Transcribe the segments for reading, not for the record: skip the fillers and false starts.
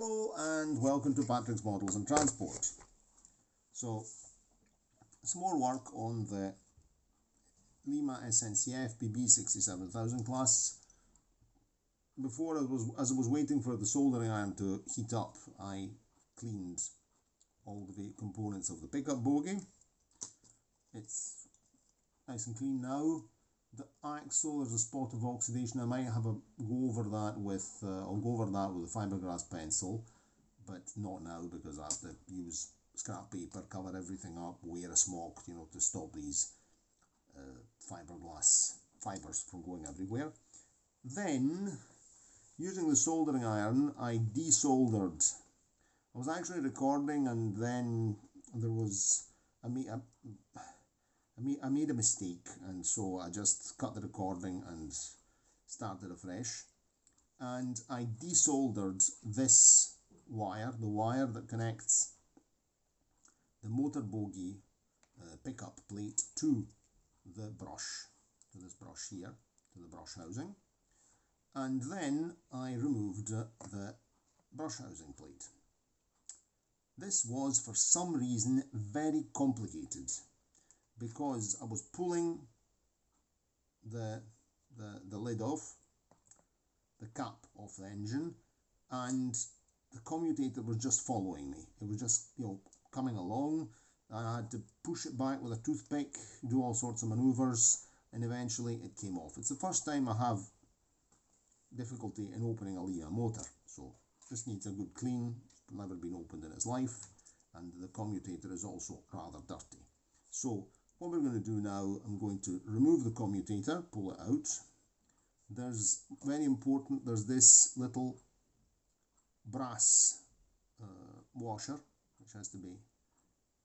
Hello and welcome to Patrick's Models and Transport. So, some more work on the Lima SNCF BB6700 class. Before, as I was waiting for the soldering iron to heat up, I cleaned all the components of the pickup bogie. It's nice and clean now. The axle, there's a spot of oxidation. I might have a go over that with I'll go over that with a fiberglass pencil, but not now because I have to use scrap paper, cover everything up, wear a smock, to stop these fiberglass fibers from going everywhere. Then, using the soldering iron, I desoldered. I was actually recording, and then there was I made a mistake, and so I just cut the recording and started afresh. And I desoldered this wire, the wire that connects the motor bogie pickup plate to the brush, to this brush here, to the brush housing. And then I removed the brush housing plate. This was, for some reason, very complicated, because I was pulling the lid off, the cap off the engine, and the commutator was just following me. It was just, coming along. I had to push it back with a toothpick, do all sorts of maneuvers, and eventually it came off. It's the first time I have difficulty in opening a Lima motor, so this needs a good clean. It's never been opened in its life, and the commutator is also rather dirty. So what we're going to do now, I'm going to remove the commutator, pull it out. There's, very important, there's this little brass washer, which has to be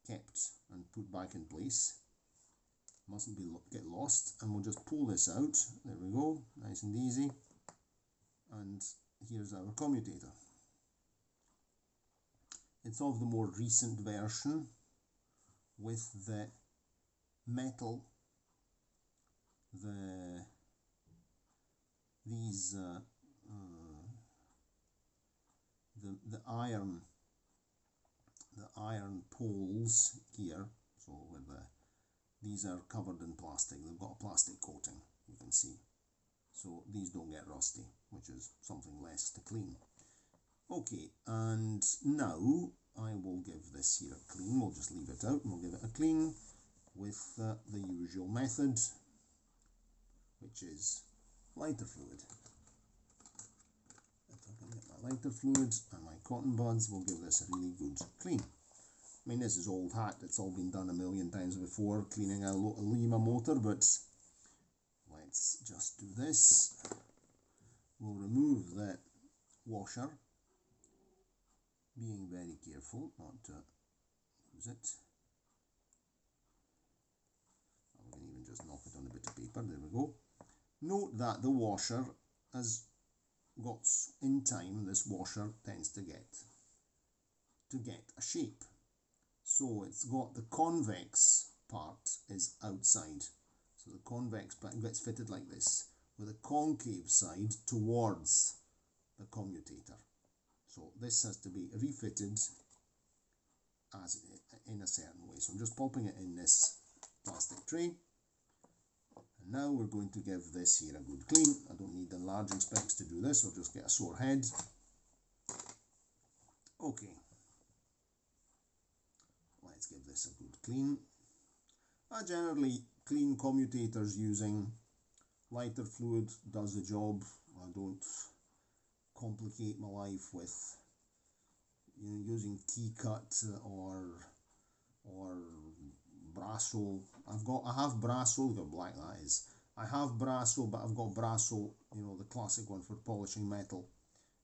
kept and put back in place. Mustn't get lost, and we'll just pull this out. There we go, nice and easy. And here's our commutator. It's of the more recent version with the metal, the iron poles here. So where these are covered in plastic, they've got a plastic coating, you can see. So these don't get rusty, which is something less to clean. Okay, and now I will give this here a clean. We'll just leave it out and we'll give it a clean with the usual method, which is lighter fluid. If I can get my lighter fluid and my cotton buds, we'll give this a really good clean. I mean, this is old hat, it's all been done a million times before, cleaning a Lima motor, but let's just do this. We'll remove the washer, being very careful not to lose it. I'm going to even just knock it on a bit of paper, there we go. Note that the washer has got, in time, this washer tends to get a shape. So it's got the convex part is outside. So the convex part gets fitted like this, with a concave side towards the commutator. So this has to be refitted as in a certain way. So I'm just popping it in this plastic tray. And now we're going to give this here a good clean. I don't need enlarging specs to do this, I'll just get a sore head. Okay. Let's give this a good clean. I generally clean commutators using lighter fluid, does the job. I don't complicate my life with using T-cut or Brasso. I have Brasso, look how black that is. I have Brasso, but I've got Brasso, the classic one for polishing metal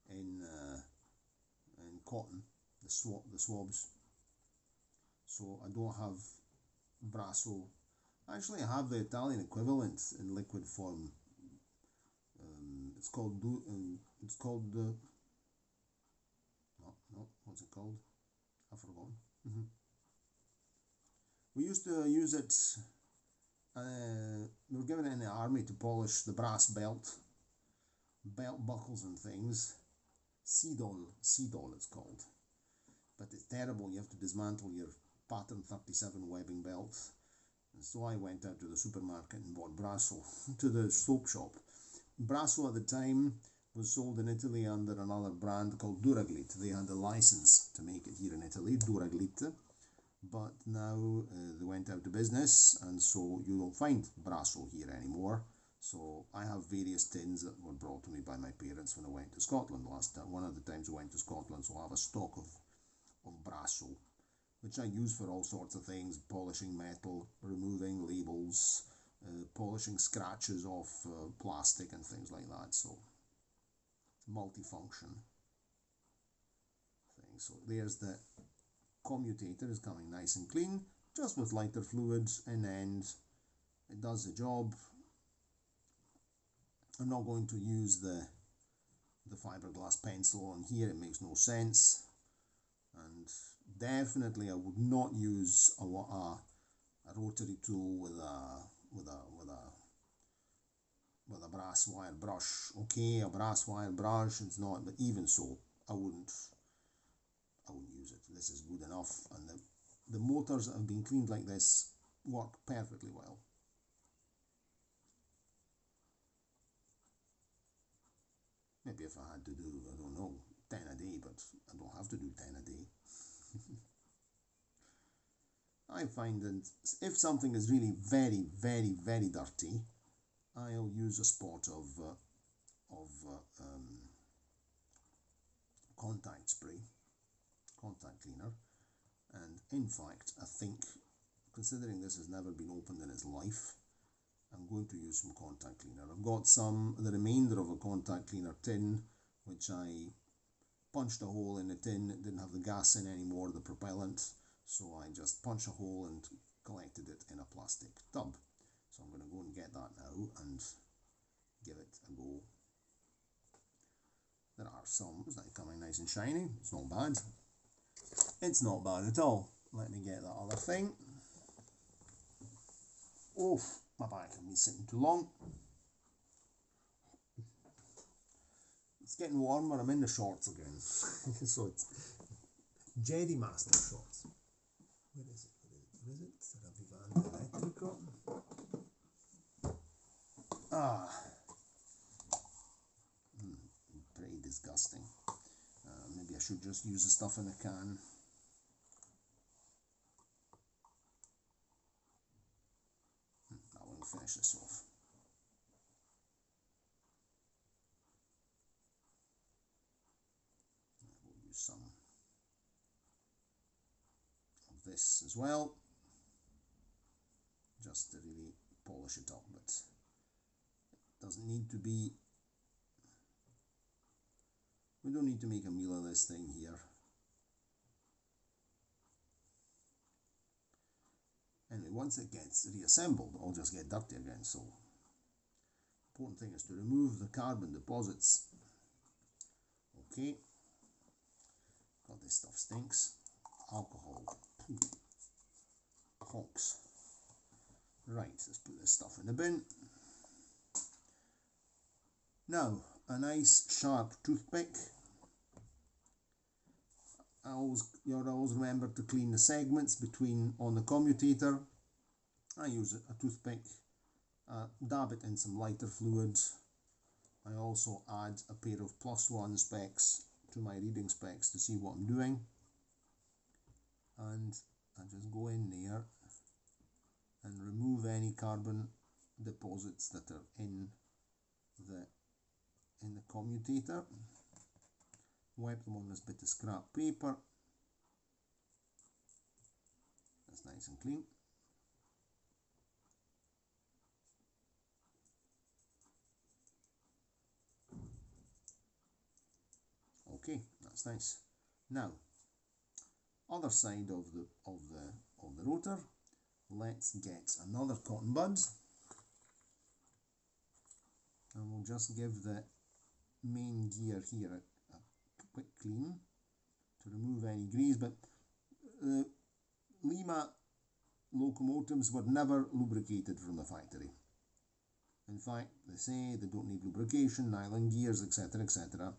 in cotton, the swabs. So I don't have Brasso. Actually, I have the Italian equivalent in liquid form. It's called what's it called? I've forgotten. We used to use it. We were given it in the army to polish the brass belt buckles and things. Seedall it's called. But it's terrible. You have to dismantle your pattern 37 webbing belt. And so I went out to the supermarket and bought Brasso, to the soap shop. Brasso at the time was sold in Italy under another brand called Duraglite. They had a license to make it here in Italy, Duraglite. But now they went out of business, and so you don't find Brasso here anymore. So I have various tins that were brought to me by my parents when I went to Scotland last time. One of the times I went to Scotland, so I have a stock of Brasso, which I use for all sorts of things: polishing metal, removing labels, polishing scratches off plastic and things like that. So multifunction thing. So there's the commutator, is coming nice and clean, just with lighter fluids in end. It does the job. I'm not going to use the fiberglass pencil on here, it makes no sense. And definitely I would not use a rotary tool with a brass wire brush. Okay, a brass wire brush, it's not, but even so, I wouldn't use it. This is good enough, and the motors that have been cleaned like this work perfectly well. Maybe if I had to do, I don't know, 10 a day, but I don't have to do 10 a day. I find that if something is really very, very, very dirty, I'll use a spot of contact spray, contact cleaner. And in fact, I think, considering this has never been opened in its life, I'm going to use some contact cleaner. I've got the remainder of a contact cleaner tin, which I punched a hole in the tin. It didn't have the gas in anymore, the propellant, so I just punched a hole and collected it in a plastic tub. So I'm going to go and get that now and give it a go. There are some, it's like coming nice and shiny. It's not bad. It's not bad at all. Let me get that other thing. Oh, my back has been sitting too long. It's getting warmer, I'm in the shorts again. So it's Jedi Master shorts. Where is it? Where is it? Ravvivante elettrico. Pretty disgusting. Maybe I should just use the stuff in the can. I will finish this off. We'll use some of this as well, just to really polish it up, but it doesn't need to be. We don't need to make a meal of this thing here. Anyway, once it gets reassembled, it'll just get dirty again, so important thing is to remove the carbon deposits. Okay, God, this stuff stinks. Alcohol. Honks. Right, let's put this stuff in the bin. Now, a nice sharp toothpick. You always remember to clean the segments between on the commutator. I use a toothpick, dab it in some lighter fluid. I also add a pair of +1 specs to my reading specs to see what I'm doing. And I just go in there and remove any carbon deposits that are in the commutator. Wipe them on this bit of scrap paper. That's nice and clean. Okay, that's nice. Now, other side of the rotor, let's get another cotton bud, and we'll just give the main gear here a quick clean to remove any grease. But Lima locomotives were never lubricated from the factory. In fact, they say they don't need lubrication, nylon gears, etc., etc.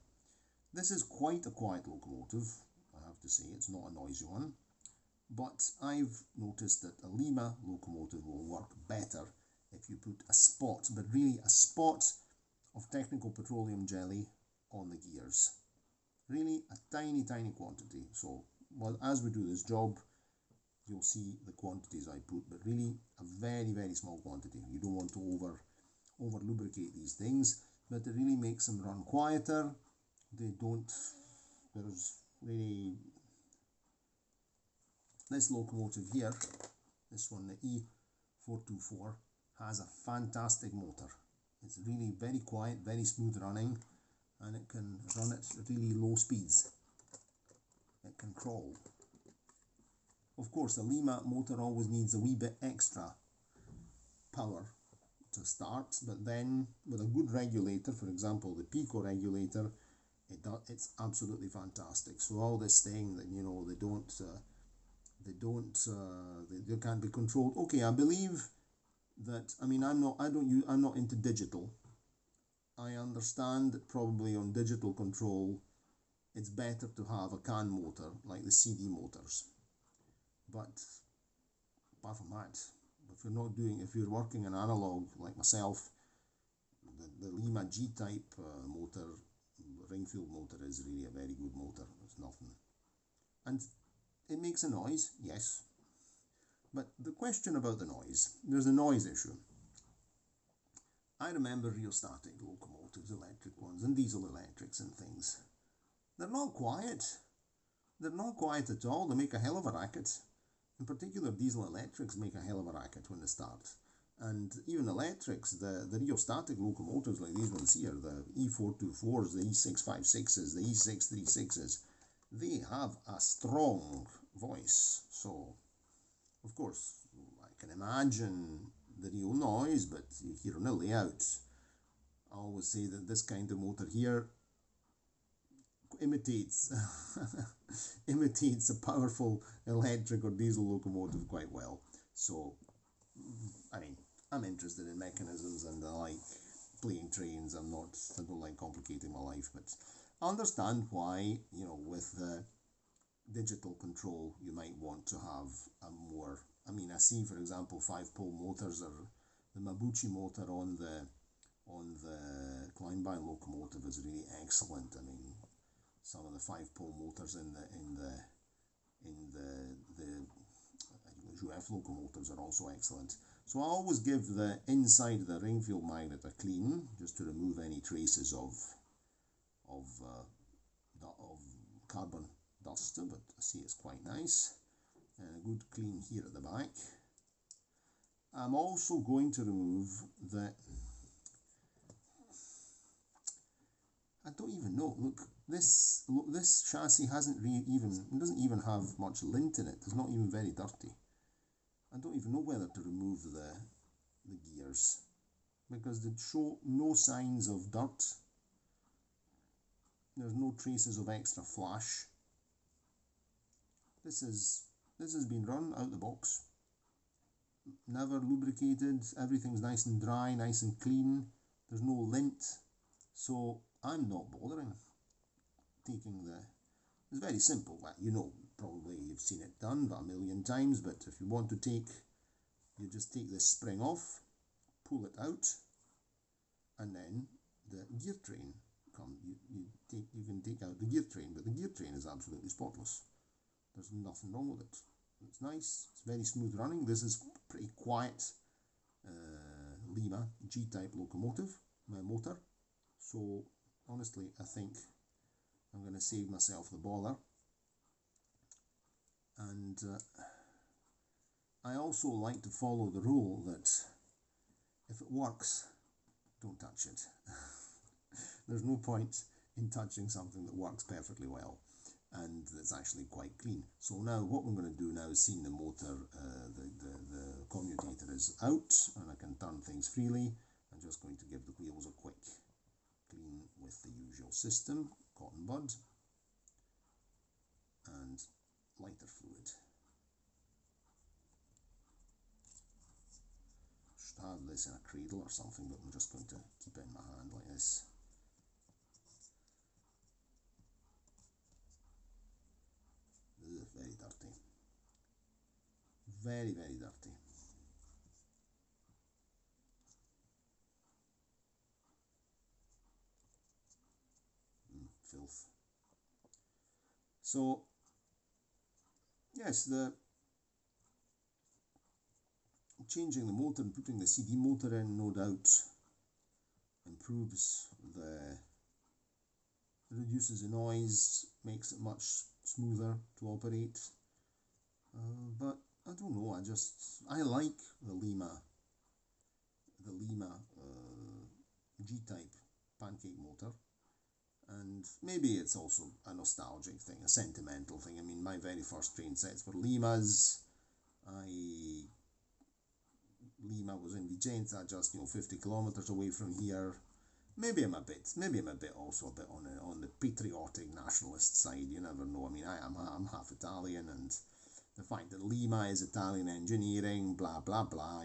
This is quite a quiet locomotive, I have to say. It's not a noisy one, but I've noticed that a Lima locomotive will work better if you put a spot, but really a spot of technical petroleum jelly on the gears. Really a tiny quantity. So well, as we do this job, you'll see the quantities I put, but really a very small quantity. You don't want to over lubricate these things, but it really makes them run quieter. They don't, there's really, this locomotive here, this one, the E424, has a fantastic motor. It's really very quiet, very smooth running, and it can run at really low speeds. It can crawl. Of course, a Lima motor always needs a wee bit extra power to start, but then with a good regulator, for example the Pico regulator, it's absolutely fantastic. So all this thing that, you know, they can't be controlled. Okay, I believe that, I mean, I'm not into digital. I understand that probably on digital control it's better to have a CAN motor like the CD motors, but apart from that, if you're working in analog like myself, the Lima G Type motor, Ringfield motor, is really a very good motor. It's nothing, and it makes a noise, yes, but the question about the noise, there's a noise issue. I remember rheostatic locomotives, electric ones, and diesel electrics and things. They're not quiet. They're not quiet at all. They make a hell of a racket. In particular, diesel electrics make a hell of a racket when they start. And even electrics, the rheostatic locomotives like these ones here, the E424s, the E656s, the E636s, they have a strong voice. So, of course, I can imagine the real noise, but you hear on the layout. I always say that this kind of motor here imitates imitates a powerful electric or diesel locomotive quite well. So, I mean, I'm interested in mechanisms and I like playing trains. I don't like complicating my life, but I understand why, you know, with the digital control you might want to have a more, I mean, I see, for example, 5-pole motors, or the Mabuchi motor on the Kleinbein locomotive is really excellent. I mean, some of the 5-pole motors in the UF locomotives are also excellent. So I always give the inside of the Ringfield magnet a clean, just to remove any traces of carbon dust, but I see it's quite nice. And a good clean here at the back. I'm also going to remove the, I don't even know, look, this chassis doesn't even have much lint in it. It's not even very dirty. I don't even know whether to remove the gears, because they show no signs of dirt. There's no traces of extra flash. This has been run out the box, never lubricated. Everything's nice and dry, nice and clean. There's no lint, so I'm not bothering taking the. It's very simple. Well, you know, probably you've seen it done about a million times, but if you want to you just take this spring off, pull it out, and then the gear train you can take out the gear train, but the gear train is absolutely spotless. There's nothing wrong with it. It's nice, it's very smooth running. This is pretty quiet Lima G Type locomotive, my motor. So honestly, I think I'm going to save myself the bother. And I also like to follow the rule that if it works, don't touch it. There's no point in touching something that works perfectly well and that's actually quite clean. So now what we're going to do now is, seeing the motor, the commutator is out and I can turn things freely. I'm just going to give the wheels a quick clean with the usual system, cotton bud and lighter fluid. Should have this in a cradle or something, but I'm just going to keep it in my hand like this. very dirty. Very, very dirty. Filth. So, yes, the changing the motor and putting the CD motor in, no doubt, improves reduces the noise, makes it much smoother to operate. But I don't know, I like the Lima G Type pancake motor. And maybe it's also a nostalgic thing, a sentimental thing. I mean, my very first train sets were Limas. Lima was in Vicenza, just 50 kilometers away from here. Maybe I'm a bit also a bit on the patriotic nationalist side. You never know. I mean, I'm half Italian, and the fact that Lima is Italian engineering, blah blah blah.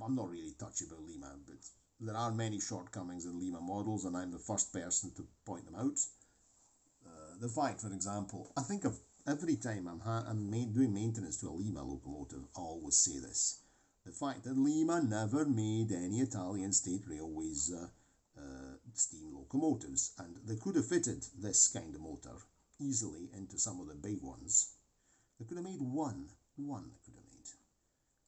I'm not really touchy about Lima, but there are many shortcomings in Lima models, and I'm the first person to point them out. The fact, for example, I think of every time I'm doing maintenance to a Lima locomotive, I always say this. The fact that Lima never made any Italian state railways steam locomotives, and they could have fitted this kind of motor easily into some of the big ones. They could have made one they could have made.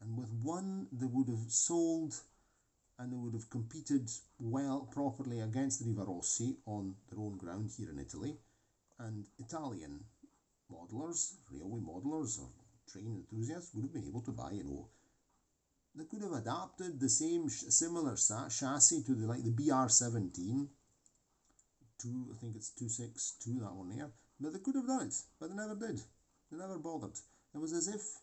And with one, they would have sold and they would have competed well, properly against Rivarossi on their own ground here in Italy. And Italian modelers, railway modelers or train enthusiasts would have been able to buy, they could have adapted the similar chassis to the BR17, I think it's 262, that one there, but they could have done it, but they never did. They never bothered. It was as if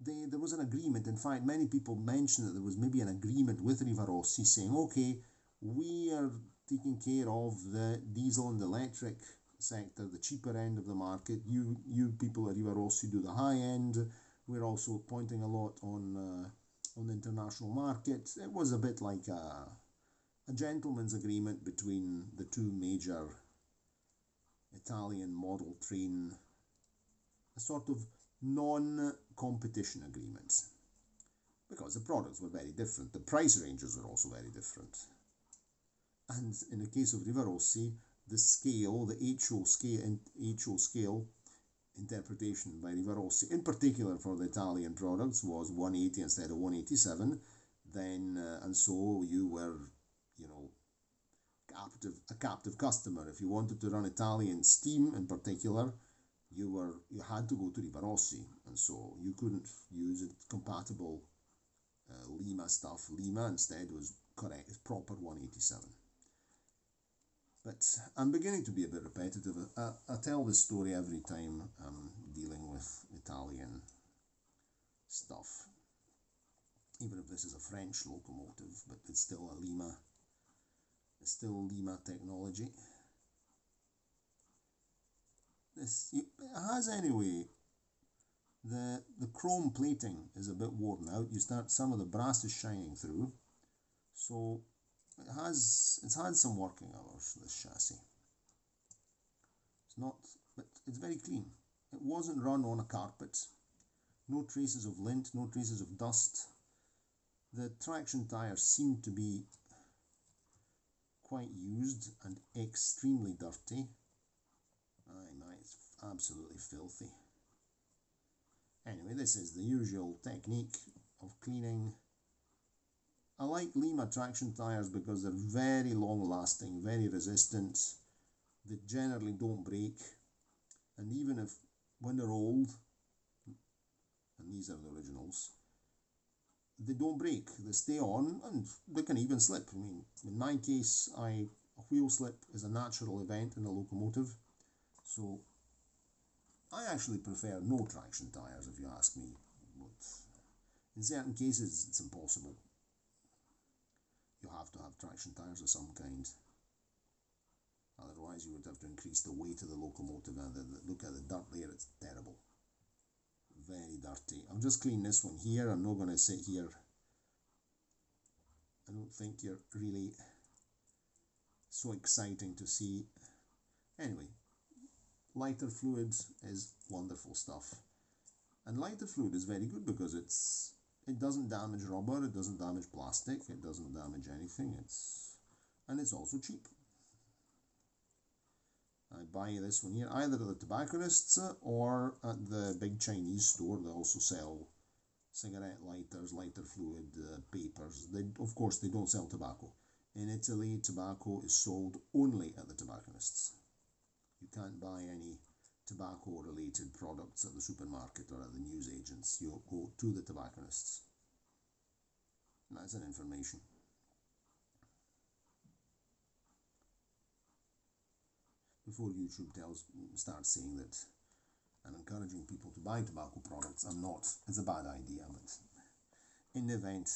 there was an agreement. In fact, many people mentioned that there was maybe an agreement with Rivarossi saying, okay, we are taking care of the diesel and electric sector, the cheaper end of the market. You people at Rivarossi do the high end. We're also pointing a lot on the international market. It was a bit like a gentleman's agreement between the two major Italian model train, a sort of non-competition agreement, because the products were very different. The price ranges were also very different. And in the case of Rivarossi, the scale, the HO scale interpretation by Rivarossi, in particular for the Italian products, was 180 instead of 187. Then, and so you were, a captive customer. If you wanted to run Italian steam in particular, you had to go to Rivarossi, and so you couldn't use it compatible Lima stuff. Lima instead was correct, proper 187. But I'm beginning to be a bit repetitive. I tell this story every time I'm dealing with Italian stuff, even if this is a French locomotive, but it's still a Lima. It's still Lima technology. It has, anyway, the chrome plating is a bit worn out. Some of the brass is shining through, so it's had some working hours, this chassis. But it's very clean. It wasn't run on a carpet. No traces of lint, no traces of dust. The traction tires seem to be quite used and extremely dirty. It's absolutely filthy. Anyway, this is the usual technique of cleaning. I like Lima traction tires because they're very long lasting, very resistant. They generally don't break, and even when they're old, and these are the originals, they don't break. They stay on, and they can even slip. I mean, in my case, a wheel slip is a natural event in a locomotive, so I actually prefer no traction tires, if you ask me. But in certain cases, it's impossible. You have to have traction tires of some kind. Otherwise, you would have to increase the weight of the locomotive, and look at the dirt there, it's terrible. Very dirty. I'll just clean this one here. I'm not going to sit here. I don't think you're really so exciting to see Anyway, lighter fluid is wonderful stuff. And lighter fluid is very good because it doesn't damage rubber, it doesn't damage plastic, it doesn't damage anything, and it's also cheap. I buy this one here either at the tobacconists or at the big Chinese store. They also sell cigarette lighters, lighter fluid, papers. Of course, they don't sell tobacco. In Italy, tobacco is sold only at the tobacconists. You can't buy any tobacco-related products at the supermarket or at the newsagents. You go to the tobacconists. That's an information. Before YouTube starts saying that I'm encouraging people to buy tobacco products, I'm not. It's a bad idea, but in the event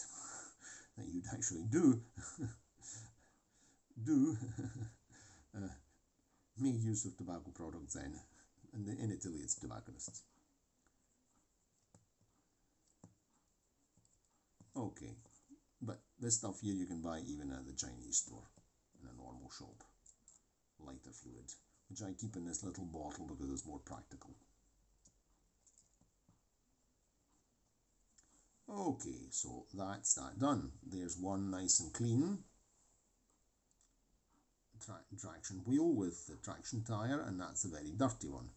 that you'd actually do make use of tobacco products then. And in Italy it's tobacconists. Okay, but this stuff here you can buy even at the Chinese store in a normal shop. Lighter fluid, which I keep in this little bottle because it's more practical. Okay, so that's that done. There's one nice and clean traction wheel with the traction tyre, and that's a very dirty one.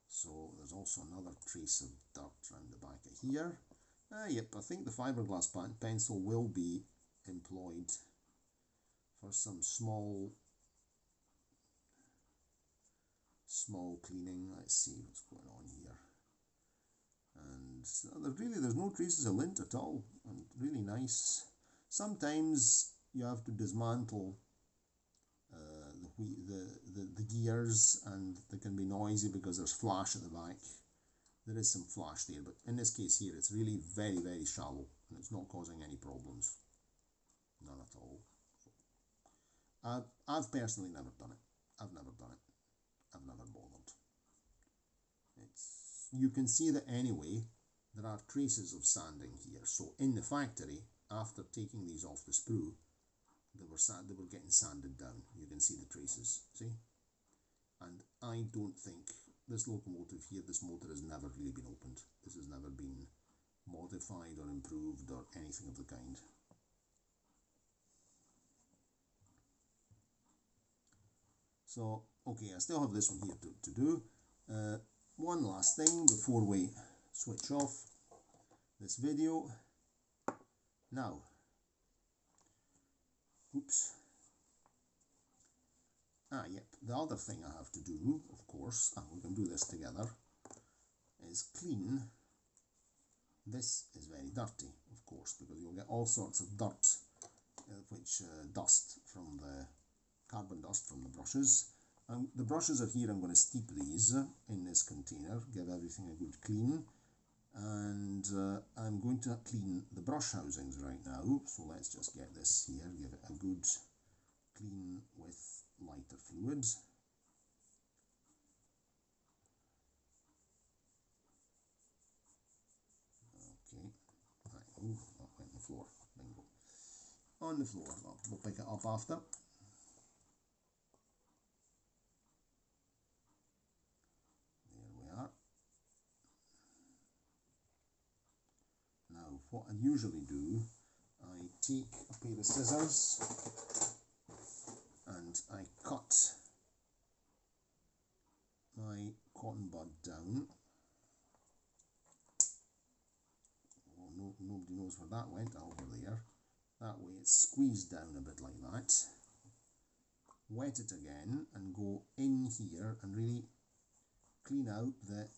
So there's also another trace of dirt around the back of here. Yep, I think the fiberglass pencil will be employed for some small cleaning. Let's see what's going on here. And there's no traces of lint at all, and really nice. Sometimes you have to dismantle the gears, and they can be noisy because there's flash at the back. There is some flash there, but in this case here it's really very, very shallow and it's not causing any problems. None at all. I've personally never done it. I've never bothered. You can see that anyway, there are traces of sanding here. So in the factory, after taking these off the sprue, they were getting sanded down. You can see the traces, see? And I don't think this locomotive here, this motor has never really been opened. This has never been modified or improved or anything of the kind. So, okay, I still have this one here to do. One last thing before we switch off this video. Now, oops. Yep, the other thing I have to do, of course, and we can do this together, is clean. This is very dirty, of course, because you'll get all sorts of dirt, dust from the carbon dust from the brushes. The brushes are here. I'm going to steep these in this container, give everything a good clean, and I'm going to clean the brush housings right now. So let's just get this here, give it a good clean with lighter fluid. Okay, right. Ooh, that went on the floor. Bingo. On the floor. Well, we'll pick it up after. Now, what I usually do, I take a pair of scissors and I cut my cotton bud down. Oh, nobody knows where that went, over there. That way it's squeezed down a bit like that. Wet it again and go in here and really clean out the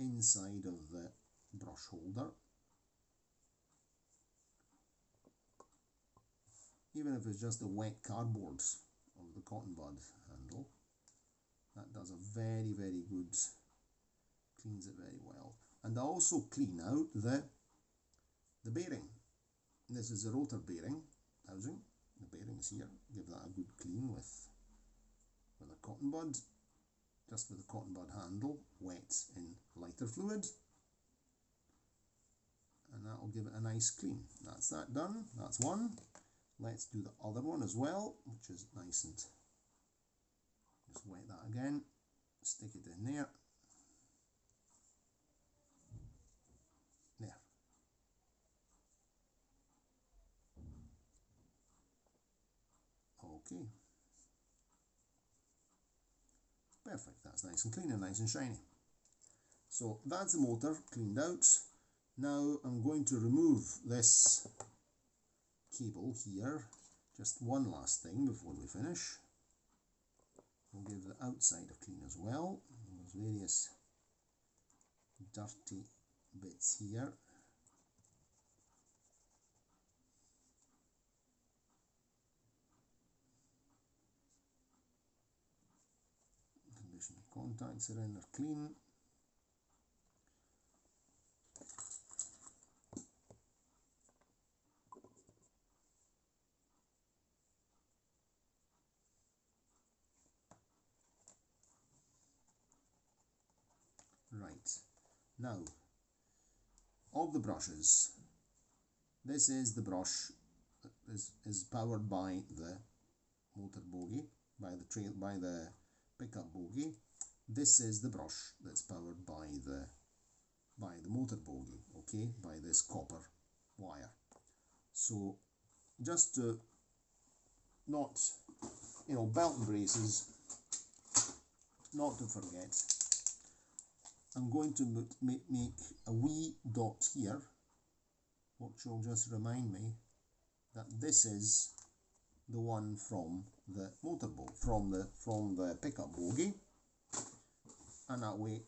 inside of the brush holder. Even if it's just the wet cardboard of the cotton bud handle, that does a very, very good, cleans it very well. And I also clean out the bearing. This is a rotor bearing housing. The bearing is here. Give that a good clean with a cotton bud. Just with the cotton bud handle, wet in lighter fluid, and that will give it a nice clean. That's that done. That's one. Let's do the other one as well, which is nice and just wet that again, stick it in there. There. Okay. Perfect, that's nice and clean and nice and shiny. So that's the motor cleaned out. Now I'm going to remove this cable here. Just one last thing before we finish. We'll give the outside a clean as well. There's various dirty bits here. Condition contacts are in, they're clean. Right, now, of the brushes, this is the brush that is powered by the motor bogie, by the pickup bogie. This is the brush that's powered by the motor bogie, okay, by this copper wire. So just to not, belt and braces, not to forget, I'm going to make a wee dot here, which will just remind me that this is the one from the motor bogie, from the pickup bogie, and that way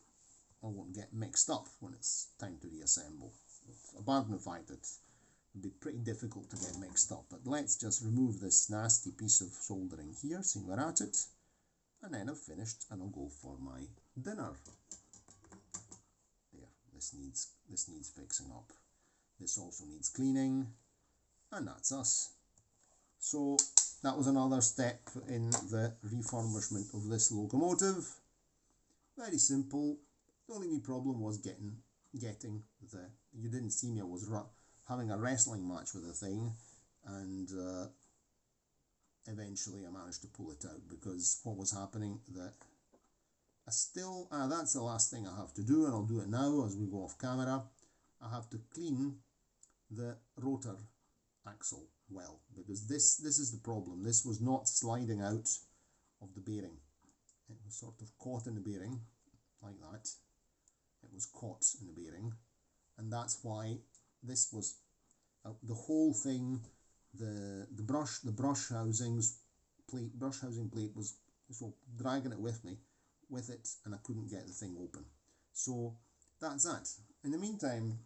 I won't get mixed up when it's time to reassemble. Apart from the fact that it would be pretty difficult to get mixed up, but let's just remove this nasty piece of soldering here, so we're at it, and then I've finished and I'll go for my dinner. There, this needs fixing up. This also needs cleaning, and that's us. So that was another step in the refurbishment of this locomotive. Very simple. The only wee problem was getting the, you didn't see me, I was having a wrestling match with the thing, and eventually I managed to pull it out, because what was happening, that I still, that's the last thing I have to do, and I'll do it now as we go off camera. I have to clean the rotor axle well, because this is the problem. This was not sliding out of the bearing. It was sort of caught in the bearing, like that. It was caught in the bearing, and that's why this was the whole thing. The brush housing plate was so dragging it with it, and I couldn't get the thing open. So that's that. In the meantime,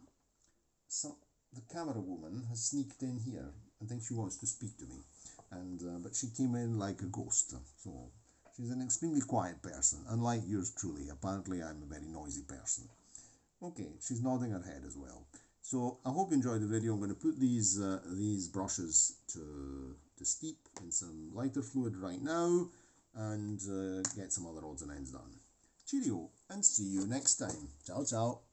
the camera woman has sneaked in here. I think she wants to speak to me, and but she came in like a ghost. So she's an extremely quiet person, unlike yours truly. Apparently I'm a very noisy person. Okay, she's nodding her head as well. So I hope you enjoyed the video. I'm going to put these brushes to steep in some lighter fluid right now, and get some other odds and ends done. Cheerio, and see you next time. Ciao, ciao.